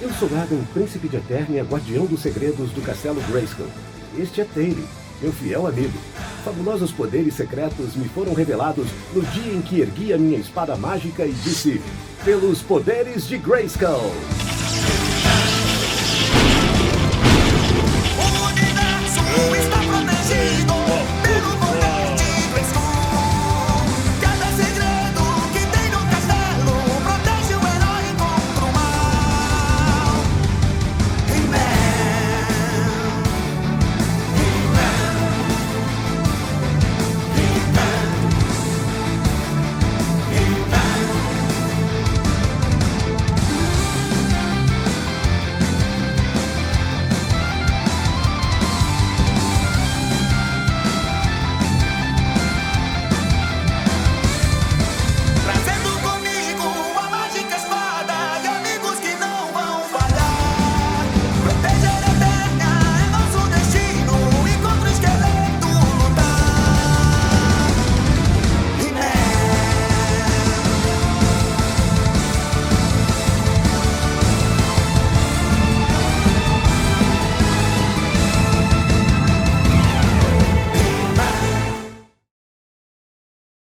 Eu sou Adam, príncipe de Eternia, guardião dos segredos do castelo Grayskull. Este é Taylor, meu fiel amigo. Fabulosos poderes secretos me foram revelados no dia em que ergui a minha espada mágica e disse: pelos poderes de Grayskull! O universo está protegido pelo poder de Grayskull. Cada segredo que tem no castelo protege o herói contra o mal. He-Man, trazendo comigo a mágica espada e amigos que não vão falhar. Proteger a Eternia é nosso destino e contra o esqueleto lutar. He-Man.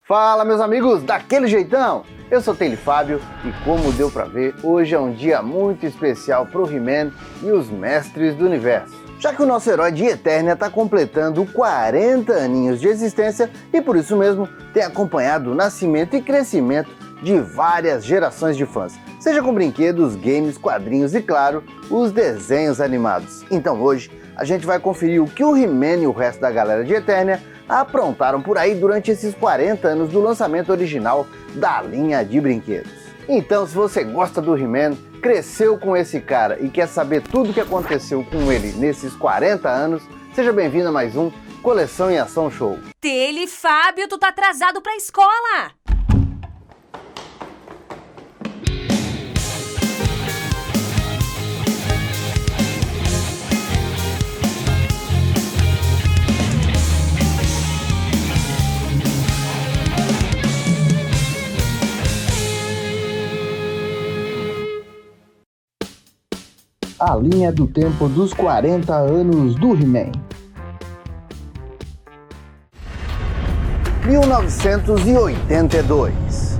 Fala, meus amigos, daquele jeitão! Eu sou Taylor Fábio e, como deu pra ver, hoje é um dia muito especial pro He-Man e os Mestres do Universo. Já que o nosso herói de Eternia tá completando 40 aninhos de existência e por isso mesmo tem acompanhado o nascimento e crescimento de várias gerações de fãs, seja com brinquedos, games, quadrinhos e, claro, os desenhos animados. Então hoje a gente vai conferir o que o He-Man e o resto da galera de Eternia aprontaram por aí durante esses 40 anos do lançamento original da linha de brinquedos. Então, se você gosta do He-Man, cresceu com esse cara e quer saber tudo o que aconteceu com ele nesses 40 anos, seja bem-vindo a mais um Coleção em Ação Show. Taylor, Fábio, tu tá atrasado pra escola! A linha do tempo dos 40 anos do He-Man. 1982.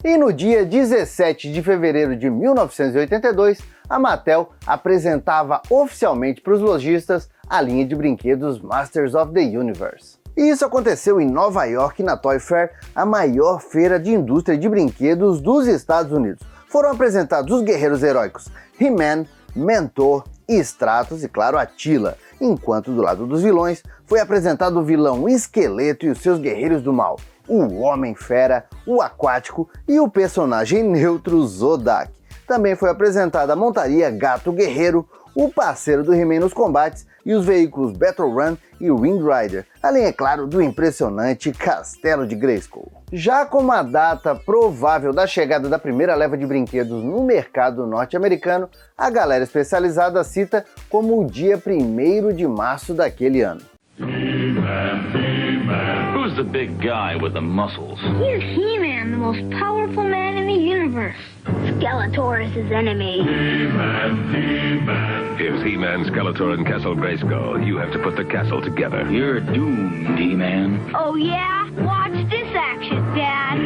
E no dia 17 de fevereiro de 1982, a Mattel apresentava oficialmente para os lojistas a linha de brinquedos Masters of the Universe. E isso aconteceu em Nova York, na Toy Fair, a maior feira de indústria de brinquedos dos Estados Unidos. Foram apresentados os guerreiros heróicos He-Man, Mentor, Stratos e, claro, Attila, enquanto do lado dos vilões foi apresentado o vilão Esqueleto e os seus guerreiros do mal, o Homem-Fera, o Aquático e o personagem neutro Zodak. Também foi apresentada a montaria Gato Guerreiro, o parceiro do He-Man nos combates e os veículos Battle Run e Wind Rider, além, é claro, do impressionante Castelo de Grayskull. Já como a data provável da chegada da primeira leva de brinquedos no mercado norte-americano, a galera especializada cita como o dia 1º de março daquele ano. Who's the big guy with the muscles? He's He-Man, the most powerful man in the universe. Skeletor is his enemy. Here's He-Man, Skeletor, and Castle Grayskull. You have to put the castle together. You're doomed, He-Man. Oh yeah? Watch this action, Dad.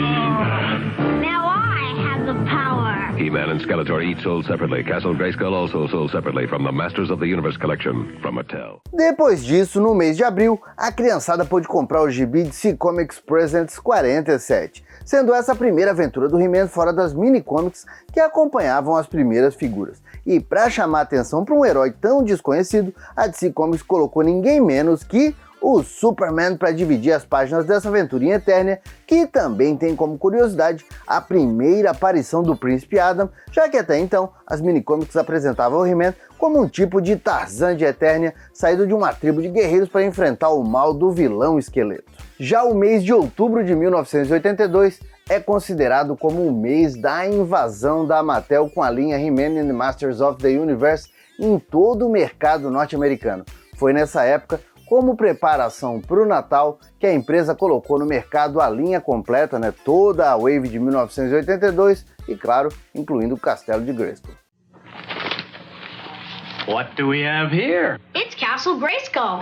Now I have the power. He-Man and Skeletor each sold separately. Castle Grayskull also sold separately from the Masters of the Universe collection from Mattel. Depois disso, no mês de abril, a criançada pôde comprar o gibi DC Comics Presents 47, sendo essa a primeira aventura do He-Man fora das mini-comics que acompanhavam as primeiras figuras. E para chamar atenção para um herói tão desconhecido, a DC Comics colocou ninguém menos que o Superman para dividir as páginas dessa aventura em Eternia, que também tem como curiosidade a primeira aparição do Príncipe Adam, já que até então as minicomics apresentavam o He-Man como um tipo de Tarzan de Eternia saído de uma tribo de guerreiros para enfrentar o mal do vilão Esqueleto. Já o mês de outubro de 1982 é considerado como o mês da invasão da Mattel com a linha He-Man and the Masters of the Universe em todo o mercado norte-americano. Foi nessa época como preparação para o Natal, que a empresa colocou no mercado a linha completa, toda a Wave de 1982 e, claro, incluindo o Castelo de Grayskull. What do we have here? It's Castle Grayskull.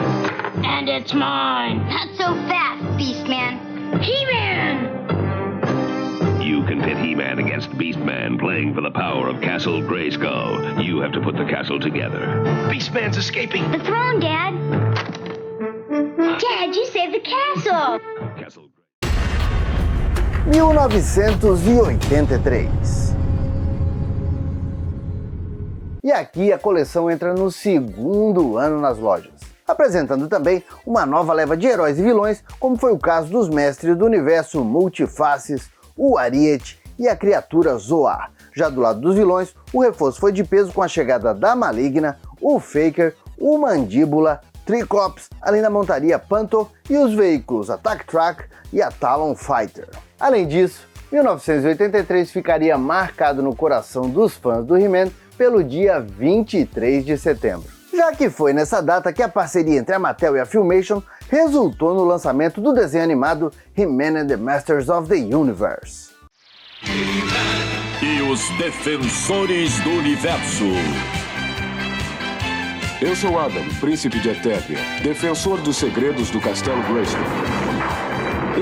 And it's mine. Not so fast, Beastman. He-Man! You can pit He-Man against Beastman, playing for the power of Castle Grayskull. You have to put the castle together. Beastman's escaping. The throne, Dad. Dad, you saved the castle. Castle 1983. E aqui a coleção entra no segundo ano nas lojas, apresentando também uma nova leva de heróis e vilões, como foi o caso dos mestres do universo Multifaces, o Ariete e a criatura Zoar. Já do lado dos vilões, o reforço foi de peso com a chegada da Maligna, o Faker, o Mandíbula, Triclops, além da montaria Panther e os veículos Attack Track e a Talon Fighter. Além disso, 1983 ficaria marcado no coração dos fãs do He-Man pelo dia 23 de setembro, já que foi nessa data que a parceria entre a Mattel e a Filmation resultou no lançamento do desenho animado He-Man and the Masters of the Universe. E os Defensores do Universo. Eu sou Adam, príncipe de Eternia, defensor dos segredos do Castelo Grayskull.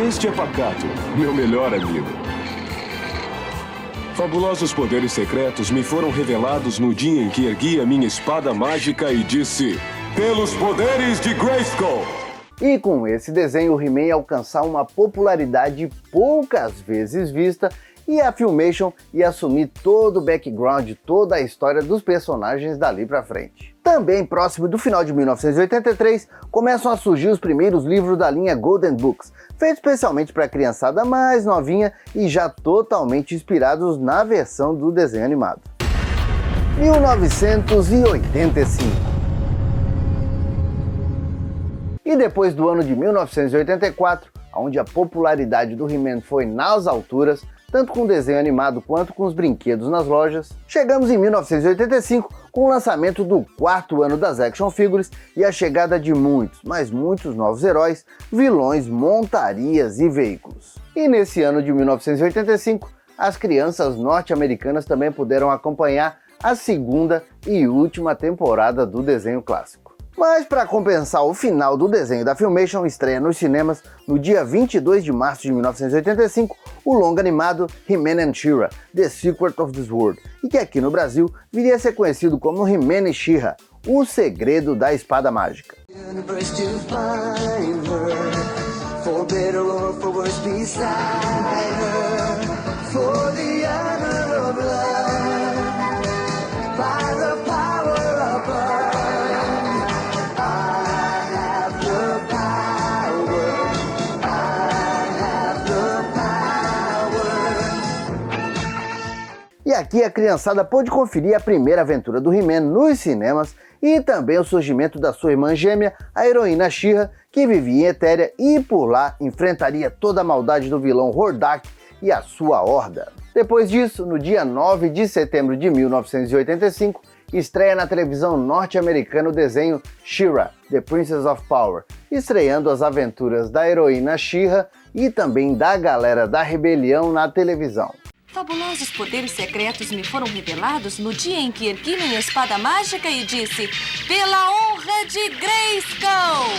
Este é Pacato, meu melhor amigo. Fabulosos poderes secretos me foram revelados no dia em que ergui a minha espada mágica e disse: pelos poderes de Grayskull! E com esse desenho, o He-Man ia alcançar uma popularidade poucas vezes vista e a Filmation ia assumir todo o background, toda a história dos personagens dali pra frente. Também próximo do final de 1983, começam a surgir os primeiros livros da linha Golden Books, feitos especialmente para a criançada mais novinha e já totalmente inspirados na versão do desenho animado. 1985. E depois do ano de 1984, onde a popularidade do He-Man foi nas alturas, tanto com o desenho animado quanto com os brinquedos nas lojas, chegamos em 1985 com o lançamento do 4º ano das Action Figures e a chegada de muitos, mas muitos novos heróis, vilões, montarias e veículos. E nesse ano de 1985, as crianças norte-americanas também puderam acompanhar a segunda e última temporada do desenho clássico. Mas para compensar o final do desenho da Filmation, estreia nos cinemas no dia 22 de março de 1985 o longa animado He-Man and She-Ra, The Secret of this World, e que aqui no Brasil viria a ser conhecido como He-Man e She-Ra, O Segredo da Espada Mágica. E aqui a criançada pôde conferir a primeira aventura do He-Man nos cinemas e também o surgimento da sua irmã gêmea, a heroína She-Ra, que vivia em Etéria e por lá enfrentaria toda a maldade do vilão Hordak e a sua horda. Depois disso, no dia 9 de setembro de 1985, estreia na televisão norte-americana o desenho She-Ra, The Princess of Power, estreando as aventuras da heroína She-Ra e também da galera da rebelião na televisão. Fabulosos poderes secretos me foram revelados no dia em que ergui minha espada mágica e disse: pela honra de Grayskull!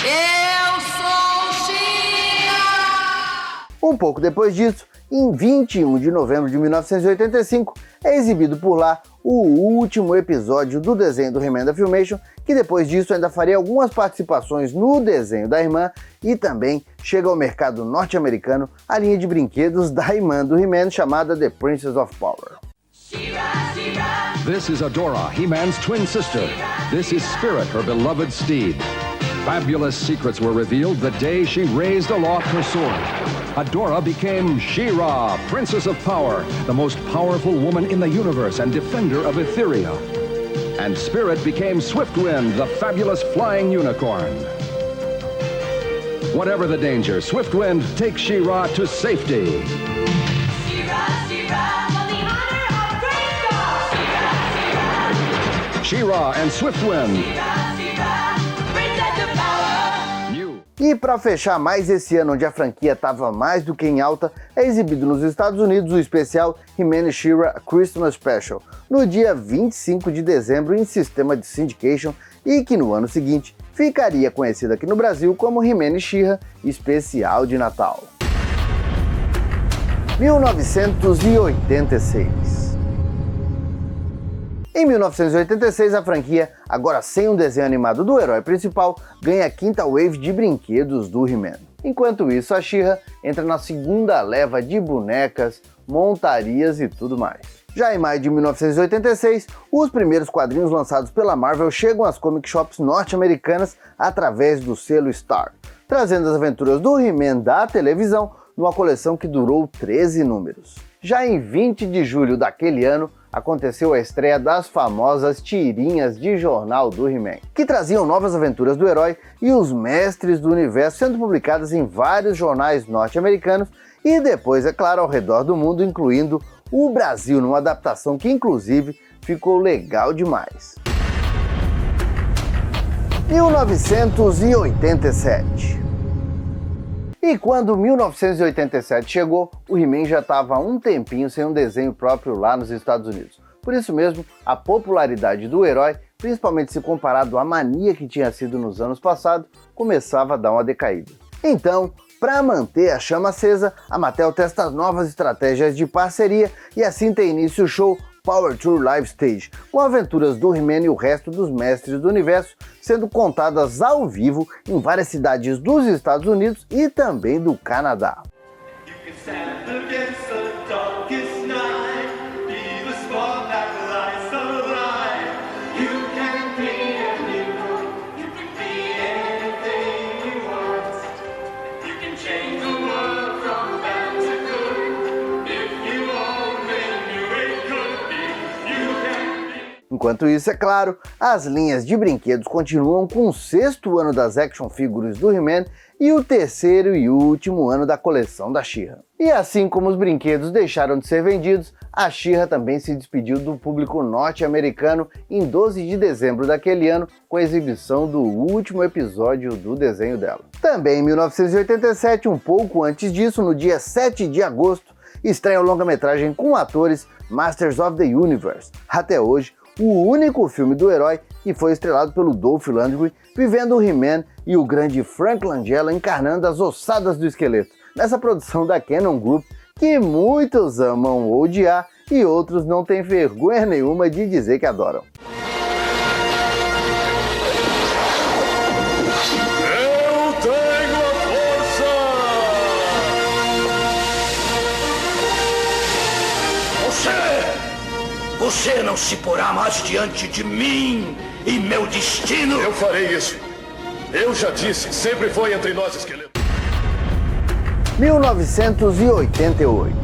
Eu sou She-Ra! Um pouco depois disso, em 21 de novembro de 1985, é exibido por lá o último episódio do desenho do He-Man da Filmation, que depois disso ainda faria algumas participações no desenho da irmã e também chega ao mercado norte-americano a linha de brinquedos da irmã do He-Man chamada The Princess of Power. This is Adora, He-Man's twin sister. This is Spirit, her beloved steed. Fabulous secrets were revealed the day she raised aloft her sword. Adora became She-Ra, Princess of Power, the most powerful woman in the universe and defender of Etheria. And Spirit became Swiftwind, the fabulous flying unicorn. Whatever the danger, Swiftwind takes She-Ra to safety. She-Ra and Swiftwind. E para fechar mais esse ano onde a franquia estava mais do que em alta, é exibido nos Estados Unidos o especial He-Man e She-Ra Christmas Special, no dia 25 de dezembro em sistema de syndication, e que no ano seguinte ficaria conhecida aqui no Brasil como He-Man e She-Ra Especial de Natal. 1986. Em 1986, a franquia, agora sem um desenho animado do herói principal, ganha a quinta wave de brinquedos do He-Man. Enquanto isso, a She-Ra entra na segunda leva de bonecas, montarias e tudo mais. Já em maio de 1986, os primeiros quadrinhos lançados pela Marvel chegam às comic shops norte-americanas através do selo Star, trazendo as aventuras do He-Man da televisão numa coleção que durou 13 números. Já em 20 de julho daquele ano, aconteceu a estreia das famosas tirinhas de jornal do He-Man, que traziam novas aventuras do herói e os mestres do universo, sendo publicadas em vários jornais norte-americanos e depois, é claro, ao redor do mundo, incluindo o Brasil, numa adaptação que inclusive ficou legal demais. 1987. E quando 1987 chegou, o He-Man já estava há um tempinho sem um desenho próprio lá nos Estados Unidos. Por isso mesmo, a popularidade do herói, principalmente se comparado à mania que tinha sido nos anos passados, começava a dar uma decaída. Então, para manter a chama acesa, a Mattel testa novas estratégias de parceria e assim tem início o show Power Tour Live Stage, com aventuras do He-Man e o resto dos mestres do universo sendo contadas ao vivo em várias cidades dos Estados Unidos e também do Canadá. Enquanto isso, é claro, as linhas de brinquedos continuam com o 6º ano das action figures do He-Man e o 3º e último ano da coleção da She-Ra. E assim como os brinquedos deixaram de ser vendidos, a She-Ra também se despediu do público norte-americano em 12 de dezembro daquele ano, com a exibição do último episódio do desenho dela. Também em 1987, um pouco antes disso, no dia 7 de agosto, estreia o longa-metragem com atores Masters of the Universe. Até hoje, o único filme do herói que foi estrelado pelo Dolph Lundgren, vivendo o He-Man e o grande Frank Langella encarnando as ossadas do esqueleto, nessa produção da Cannon Group, que muitos amam odiar e outros não têm vergonha nenhuma de dizer que adoram. Eu tenho a força! Você não se porá mais diante de mim e meu destino! Eu farei isso. Eu já disse, sempre foi entre nós, esqueleto. 1988.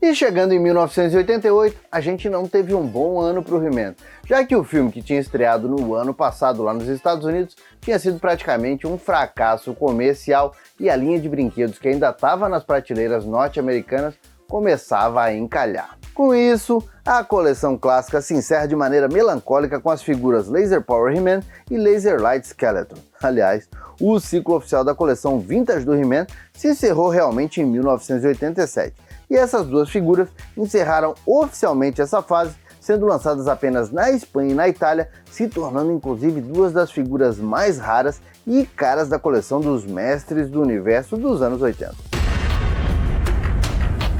E chegando em 1988, a gente não teve um bom ano para o He-Man, já que o filme que tinha estreado no ano passado lá nos Estados Unidos tinha sido praticamente um fracasso comercial e a linha de brinquedos que ainda estava nas prateleiras norte-americanas começava a encalhar. Com isso, a coleção clássica se encerra de maneira melancólica com as figuras Laser Power He-Man e Laser Light Skeleton. Aliás, o ciclo oficial da coleção Vintage do He-Man se encerrou realmente em 1987, e essas duas figuras encerraram oficialmente essa fase, sendo lançadas apenas na Espanha e na Itália, se tornando inclusive duas das figuras mais raras e caras da coleção dos mestres do universo dos anos 80.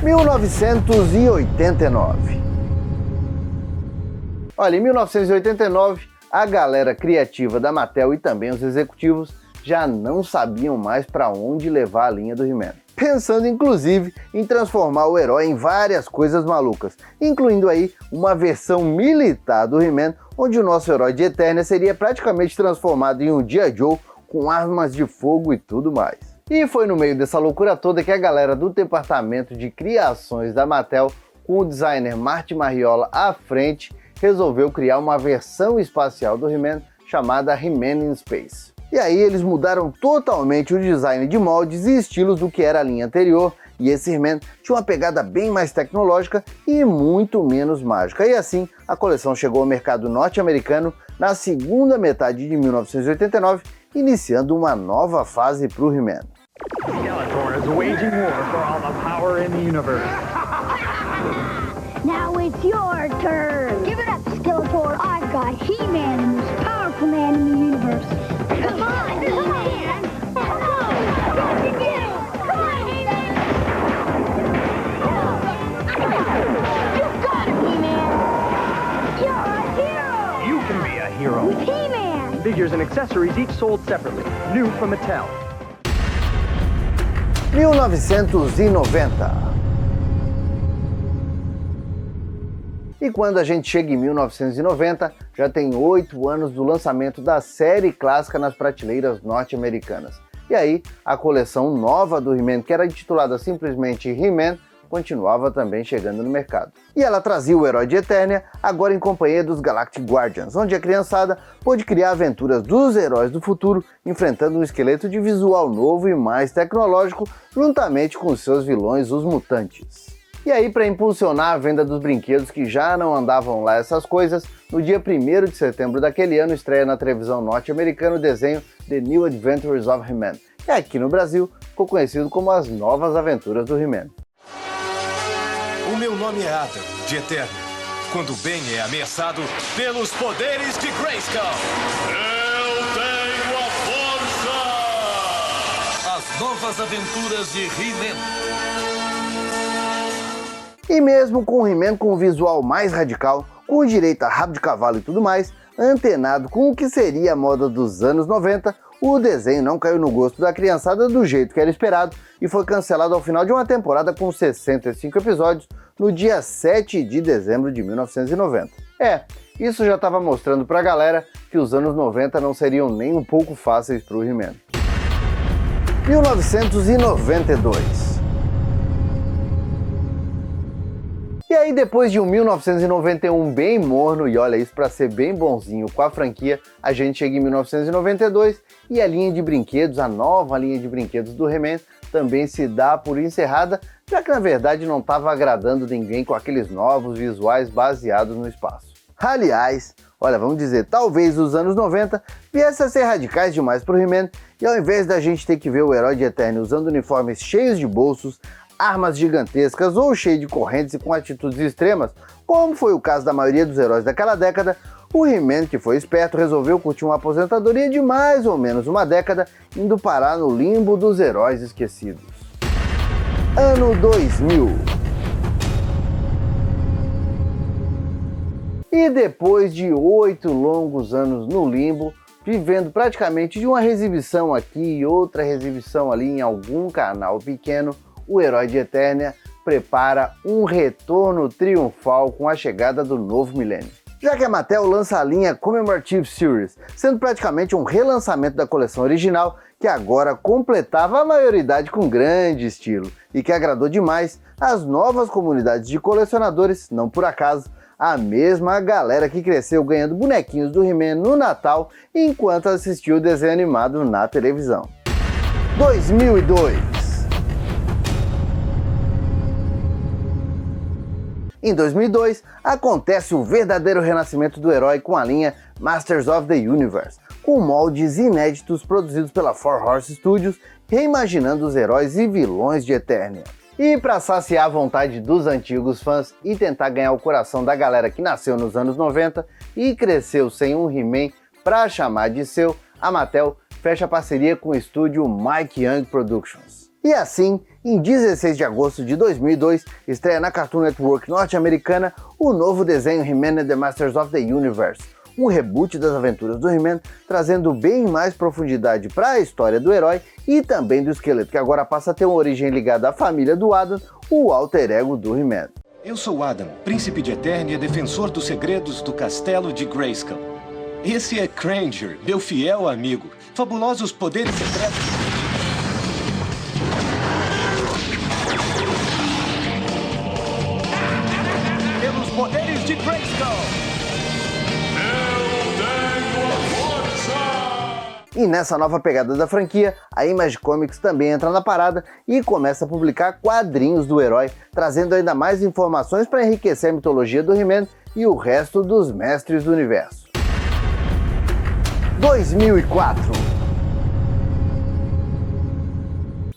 1989. Olha, em 1989, a galera criativa da Mattel e também os executivos já não sabiam mais para onde levar a linha do He-Man, pensando inclusive em transformar o herói em várias coisas malucas, incluindo aí uma versão militar do He-Man, onde o nosso herói de Eternia seria praticamente transformado em um G.I. Joe com armas de fogo e tudo mais. E foi no meio dessa loucura toda que a galera do departamento de criações da Mattel, com o designer Marty Mariola à frente, resolveu criar uma versão espacial do He-Man chamada He-Man in Space. E aí eles mudaram totalmente o design de moldes e estilos do que era a linha anterior, e esse He-Man tinha uma pegada bem mais tecnológica e muito menos mágica. E assim, a coleção chegou ao mercado norte-americano na segunda metade de 1989, iniciando uma nova fase para o He-Man. Skeletor is waging war for all the power in the universe. Now it's your turn. Give it up, Skeletor. I've got He-Man, the most powerful man in the universe. Come on, He-Man. Come on. Don't you get him. Come on, He-Man. You got it, He-Man. You're a hero. You can be a hero. With He-Man. Figures and accessories each sold separately. New from Mattel. 1990. E quando a gente chega em 1990, já tem 8 anos do lançamento da série clássica nas prateleiras norte-americanas. E aí, a coleção nova do He-Man, que era intitulada simplesmente He-Man, continuava também chegando no mercado. E ela trazia o herói de Eternia, agora em companhia dos Galactic Guardians, onde a criançada pôde criar aventuras dos heróis do futuro, enfrentando um esqueleto de visual novo e mais tecnológico, juntamente com seus vilões, os mutantes. E aí, para impulsionar a venda dos brinquedos que já não andavam lá essas coisas, no dia 1º de setembro daquele ano estreia na televisão norte-americana o desenho The New Adventures of He-Man, que aqui no Brasil ficou conhecido como As Novas Aventuras do He-Man. O meu nome é Adam, de Eternia, quando o bem é ameaçado pelos poderes de Grayskull. Eu tenho a força! As Novas Aventuras de He-Man. E mesmo com o He-Man com um visual mais radical, com direito a rabo de cavalo e tudo mais, antenado com o que seria a moda dos anos 90, o desenho não caiu no gosto da criançada do jeito que era esperado e foi cancelado ao final de uma temporada com 65 episódios no dia 7 de dezembro de 1990. Isso já estava mostrando pra galera que os anos 90 não seriam nem um pouco fáceis pro He-Man. 1992. E aí, depois de um 1991 bem morno, e olha isso, para ser bem bonzinho com a franquia, a gente chega em 1992 e a linha de brinquedos, a nova linha de brinquedos do He-Man, também se dá por encerrada, já que na verdade não estava agradando ninguém com aqueles novos visuais baseados no espaço. Aliás, olha, vamos dizer, talvez os anos 90 viessem a ser radicais demais para o He-Man, e ao invés da gente ter que ver o herói de Eternia usando uniformes cheios de bolsos, armas gigantescas ou cheio de correntes e com atitudes extremas, como foi o caso da maioria dos heróis daquela década, o He-Man, que foi esperto, resolveu curtir uma aposentadoria de mais ou menos uma década, indo parar no limbo dos heróis esquecidos. Ano 2000. E depois de 8 longos anos no limbo, vivendo praticamente de uma reexibição aqui e outra reexibição ali em algum canal pequeno, o herói de Eternia prepara um retorno triunfal com a chegada do novo milênio. Já que a Mattel lança a linha Commemorative Series, sendo praticamente um relançamento da coleção original, que agora completava a maioridade com grande estilo, e que agradou demais as novas comunidades de colecionadores, não por acaso, a mesma galera que cresceu ganhando bonequinhos do He-Man no Natal, enquanto assistiu o desenho animado na televisão. 2002. Em 2002, acontece o verdadeiro renascimento do herói com a linha Masters of the Universe, com moldes inéditos produzidos pela Four Horse Studios, reimaginando os heróis e vilões de Eternia. E para saciar a vontade dos antigos fãs e tentar ganhar o coração da galera que nasceu nos anos 90 e cresceu sem um He-Man para chamar de seu, a Mattel fecha parceria com o estúdio Mike Young Productions. E assim, em 16 de agosto de 2002, estreia na Cartoon Network norte-americana o novo desenho He-Man and the Masters of the Universe, um reboot das aventuras do He-Man, trazendo bem mais profundidade para a história do herói e também do esqueleto, que agora passa a ter uma origem ligada à família do Adam, o alter ego do He-Man. Eu sou Adam, príncipe de Eternia, defensor dos segredos do castelo de Grayskull. Esse é Kranger, meu fiel amigo. Fabulosos poderes secretos. Pelos poderes de Grayskull. Eu tenho a força! E nessa nova pegada da franquia, a Image Comics também entra na parada e começa a publicar quadrinhos do herói, trazendo ainda mais informações para enriquecer a mitologia do He-Man e o resto dos mestres do universo. 2004.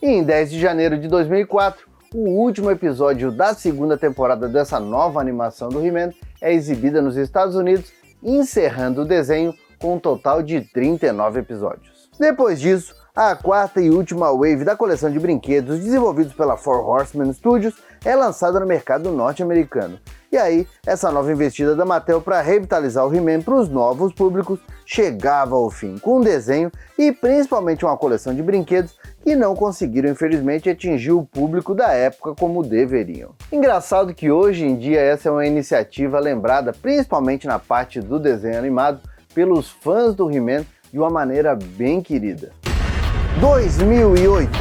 E em 10 de janeiro de 2004, o último episódio da segunda temporada dessa nova animação do He-Man é exibida nos Estados Unidos, encerrando o desenho com um total de 39 episódios. Depois disso, a quarta e última wave da coleção de brinquedos desenvolvidos pela Four Horsemen Studios é lançada no mercado norte-americano. E aí, essa nova investida da Mattel para revitalizar o He-Man para os novos públicos chegava ao fim, com um desenho e principalmente uma coleção de brinquedos que não conseguiram, infelizmente, atingir o público da época como deveriam. Engraçado que hoje em dia essa é uma iniciativa lembrada principalmente na parte do desenho animado pelos fãs do He-Man de uma maneira bem querida. 2008.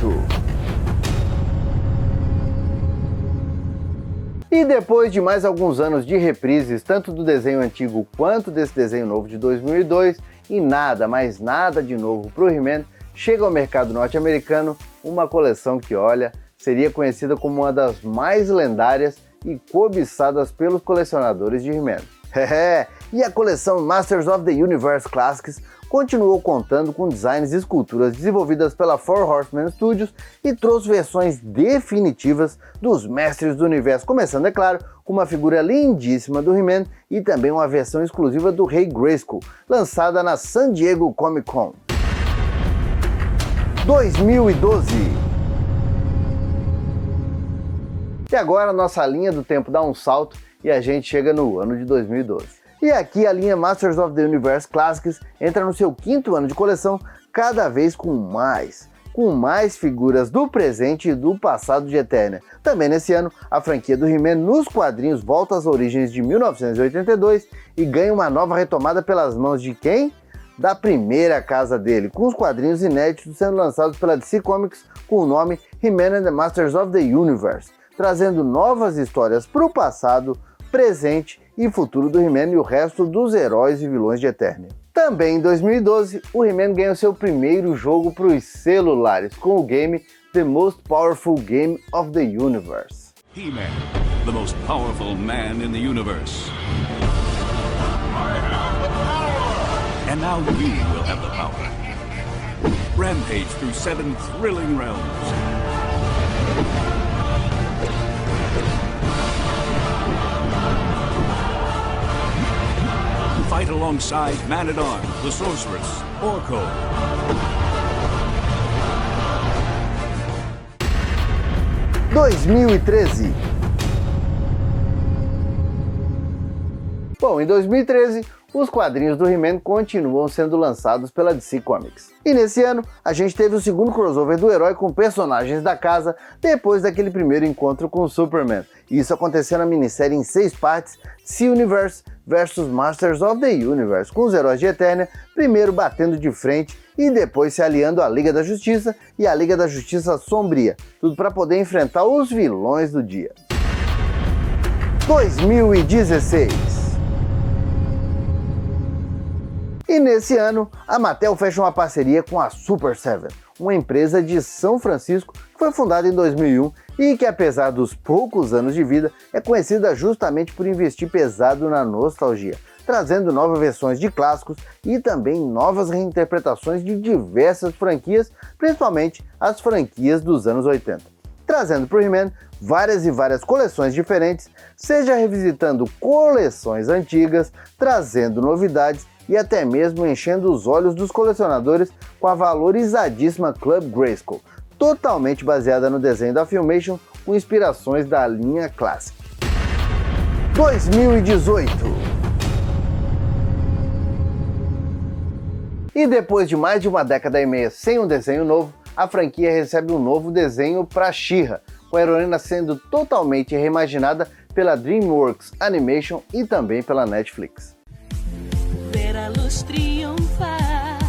E depois de mais alguns anos de reprises, tanto do desenho antigo quanto desse desenho novo de 2002, e nada, mas nada de novo pro He-Man, chega ao mercado norte-americano uma coleção que, olha, seria conhecida como uma das mais lendárias e cobiçadas pelos colecionadores de He-Man. E a coleção Masters of the Universe Classics continuou contando com designs e esculturas desenvolvidas pela Four Horsemen Studios e trouxe versões definitivas dos mestres do universo, começando, é claro, com uma figura lindíssima do He-Man e também uma versão exclusiva do Rei Grayskull, lançada na San Diego Comic Con. 2012. E agora nossa linha do tempo dá um salto e a gente chega no ano de 2012. E aqui a linha Masters of the Universe Classics entra no seu 5º ano de coleção, cada vez com mais figuras do presente e do passado de Eternia. Também nesse ano, a franquia do He-Man nos quadrinhos volta às origens de 1982 e ganha uma nova retomada pelas mãos de quem? Da primeira casa dele, com os quadrinhos inéditos sendo lançados pela DC Comics com o nome He-Man and the Masters of the Universe, trazendo novas histórias para o passado, presente e futuro do He-Man e o resto dos heróis e vilões de Eternia. Também em 2012, o He-Man ganhou seu primeiro jogo para os celulares, com o game The Most Powerful Game of the Universe. He-Man, the most powerful man in the universe. And now you will have the power. Rampage through 7 thrilling realms. Fight alongside Man-at-Arms, the Sorceress, Orko. 2013. Bom, em 2013, os quadrinhos do He-Man continuam sendo lançados pela DC Comics. E nesse ano, a gente teve o segundo crossover do herói com personagens da casa, depois daquele primeiro encontro com o Superman. Isso aconteceu na minissérie em 6 partes, DC Universe vs Masters of the Universe, com os heróis de Eternia primeiro batendo de frente e depois se aliando à Liga da Justiça e à Liga da Justiça Sombria, tudo para poder enfrentar os vilões do dia. 2016. E nesse ano, a Mattel fecha uma parceria com a Super 7, uma empresa de São Francisco que foi fundada em 2001 e que, apesar dos poucos anos de vida, é conhecida justamente por investir pesado na nostalgia, trazendo novas versões de clássicos e também novas reinterpretações de diversas franquias, principalmente as franquias dos anos 80. Trazendo para o He-Man várias e várias coleções diferentes, seja revisitando coleções antigas, trazendo novidades e até mesmo enchendo os olhos dos colecionadores com a valorizadíssima Club Grayskull, totalmente baseada no desenho da Filmation, com inspirações da linha Classic. 2018. E depois de mais de uma década e meia sem um desenho novo, a franquia recebe um novo desenho para She-Ra, com a heroína sendo totalmente reimaginada pela DreamWorks Animation e também pela Netflix. Ver a luz triunfar,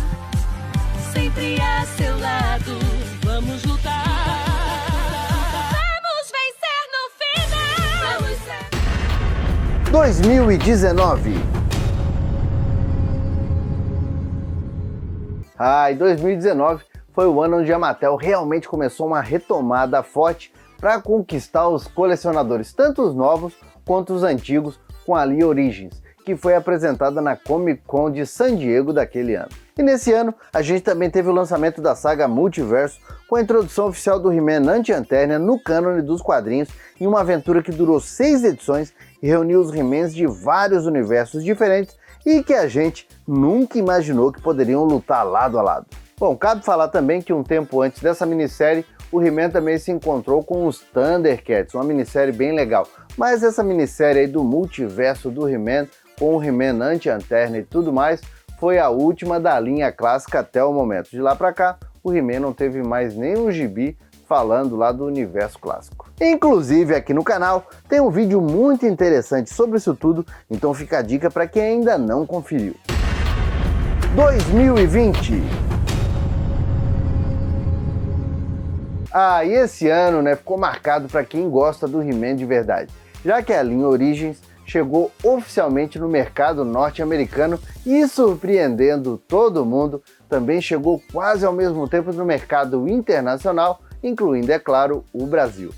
sempre a seu lado, vamos lutar. Vamos vencer no final. 2019. E 2019 foi o ano onde a Mattel realmente começou uma retomada forte para conquistar os colecionadores, tanto os novos quanto os antigos, com a linha Origins, que foi apresentada na Comic Con de San Diego daquele ano. E nesse ano, a gente também teve o lançamento da saga Multiverso, com a introdução oficial do He-Man Anti-Eternia no cânone dos quadrinhos, em uma aventura que durou 6 edições e reuniu os He-Mans de vários universos diferentes e que a gente nunca imaginou que poderiam lutar lado a lado. Bom, cabe falar também que um tempo antes dessa minissérie, o He-Man também se encontrou com os Thundercats, uma minissérie bem legal. Mas essa minissérie aí do multiverso do He-Man, com o He-Man Anti-Eternia e tudo mais, foi a última da linha clássica até o momento. De lá pra cá, o He-Man não teve mais nenhum gibi falando lá do universo clássico. Inclusive aqui no canal tem um vídeo muito interessante sobre isso tudo, então fica a dica para quem ainda não conferiu. 2020. E esse ano, ficou marcado para quem gosta do He-Man de verdade, já que a linha Origins chegou oficialmente no mercado norte-americano e, surpreendendo todo mundo, também chegou quase ao mesmo tempo no mercado internacional, incluindo, é claro, o Brasil.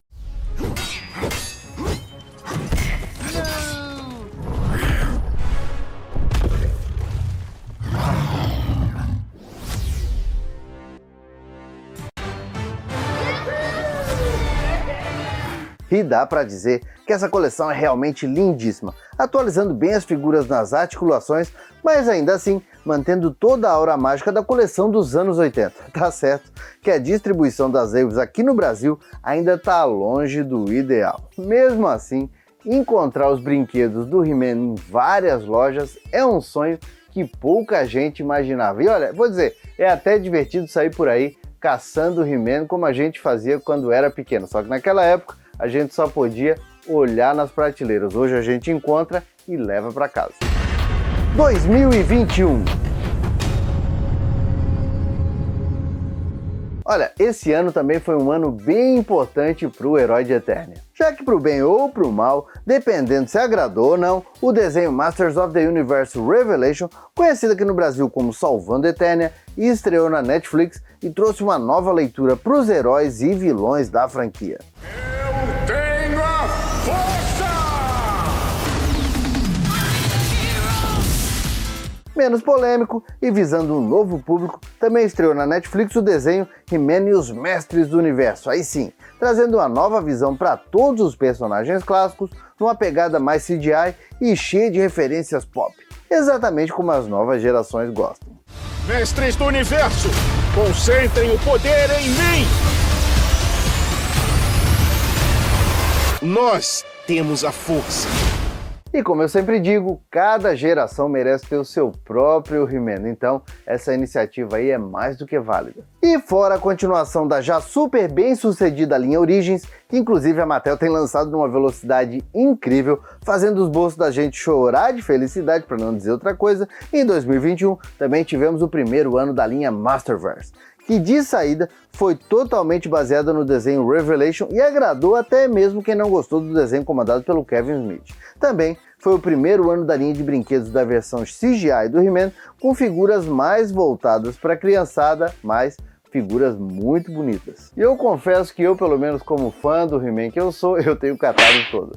E dá pra dizer que essa coleção é realmente lindíssima, atualizando bem as figuras nas articulações, mas ainda assim mantendo toda a aura mágica da coleção dos anos 80. Tá certo que a distribuição das Aves aqui no Brasil ainda tá longe do ideal. Mesmo assim, encontrar os brinquedos do He-Man em várias lojas é um sonho que pouca gente imaginava. E olha, vou dizer, é até divertido sair por aí caçando He-Man como a gente fazia quando era pequeno, só que naquela época a gente só podia olhar nas prateleiras. Hoje a gente encontra e leva para casa. 2021. Olha, esse ano também foi um ano bem importante para o Herói de Eternia, já que pro bem ou pro mal, dependendo se agradou ou não, o desenho Masters of the Universe Revelation, conhecido aqui no Brasil como Salvando Eternia, estreou na Netflix e trouxe uma nova leitura para os heróis e vilões da franquia. Tenho a força! Menos polêmico e visando um novo público, também estreou na Netflix o desenho He-Man e os Mestres do Universo, aí sim, trazendo uma nova visão para todos os personagens clássicos, numa pegada mais CGI e cheia de referências pop, exatamente como as novas gerações gostam. Mestres do Universo, concentrem o poder em mim! Nós temos a força. E como eu sempre digo, cada geração merece ter o seu próprio He-Man, então essa iniciativa aí é mais do que válida. E fora a continuação da já super bem sucedida linha Origins, que inclusive a Mattel tem lançado numa velocidade incrível, fazendo os bolsos da gente chorar de felicidade, para não dizer outra coisa, em 2021 também tivemos o primeiro ano da linha Masterverse, que de saída foi totalmente baseada no desenho Revelation e agradou até mesmo quem não gostou do desenho comandado pelo Kevin Smith. Também foi o primeiro ano da linha de brinquedos da versão CGI do He-Man, com figuras mais voltadas para a criançada, mas figuras muito bonitas. E eu confesso que eu, pelo menos como fã do He-Man que eu sou, eu tenho catado todas.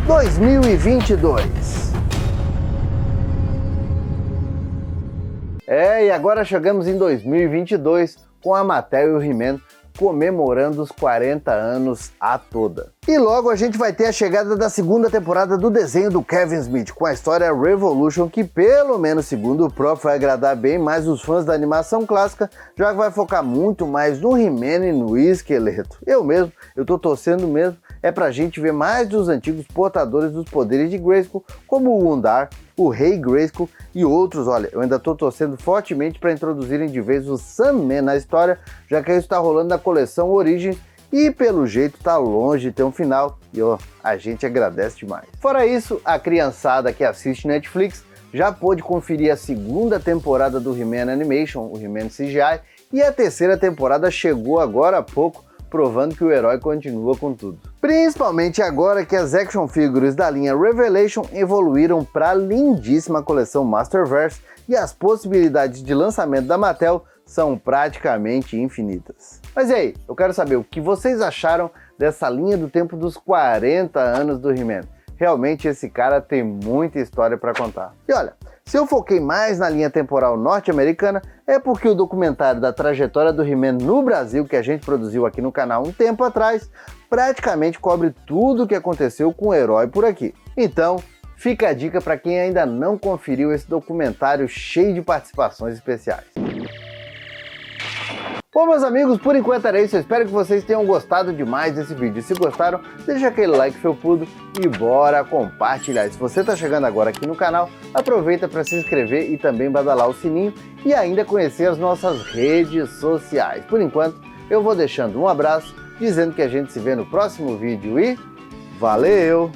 2022. E agora chegamos em 2022 com a Mattel e o He-Man comemorando os 40 anos a toda. E logo a gente vai ter a chegada da segunda temporada do desenho do Kevin Smith, com a história Revolution, que pelo menos segundo o próprio vai agradar bem mais os fãs da animação clássica, já que vai focar muito mais no He-Man e no Esqueleto. Eu tô torcendo mesmo, é pra gente ver mais dos antigos portadores dos poderes de Grayskull, como o Undar, o Rei Grayskull e outros. Olha, eu ainda tô torcendo fortemente para introduzirem de vez o Sandman na história, já que isso está rolando na coleção Origins e pelo jeito tá longe de ter um final e a gente agradece demais. Fora isso, a criançada que assiste Netflix já pôde conferir a segunda temporada do He-Man Animation, o He-Man CGI, e a terceira temporada chegou agora há pouco provando que o herói continua com tudo. Principalmente agora que as action figures da linha Revelation evoluíram para a lindíssima coleção Masterverse e as possibilidades de lançamento da Mattel são praticamente infinitas. Mas e aí, eu quero saber o que vocês acharam dessa linha do tempo dos 40 anos do He-Man. Realmente esse cara tem muita história para contar. E olha, se eu foquei mais na linha temporal norte-americana, é porque o documentário da trajetória do He-Man no Brasil, que a gente produziu aqui no canal um tempo atrás, praticamente cobre tudo o que aconteceu com o herói por aqui. Então, fica a dica para quem ainda não conferiu esse documentário cheio de participações especiais. Bom, meus amigos, por enquanto era isso. Eu espero que vocês tenham gostado demais desse vídeo. Se gostaram, deixa aquele like felpudo e bora compartilhar. E se você está chegando agora aqui no canal, aproveita para se inscrever e também badalar o sininho e ainda conhecer as nossas redes sociais. Por enquanto, eu vou deixando um abraço, dizendo que a gente se vê no próximo vídeo e valeu!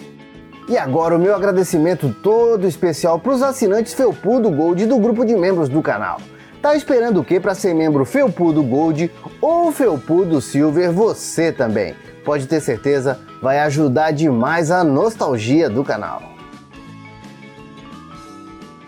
E agora o meu agradecimento todo especial para os assinantes Felpudo Gold do grupo de membros do canal. Tá esperando o que para ser membro Felpudo Gold ou Felpudo Silver você também? Pode ter certeza, vai ajudar demais a nostalgia do canal.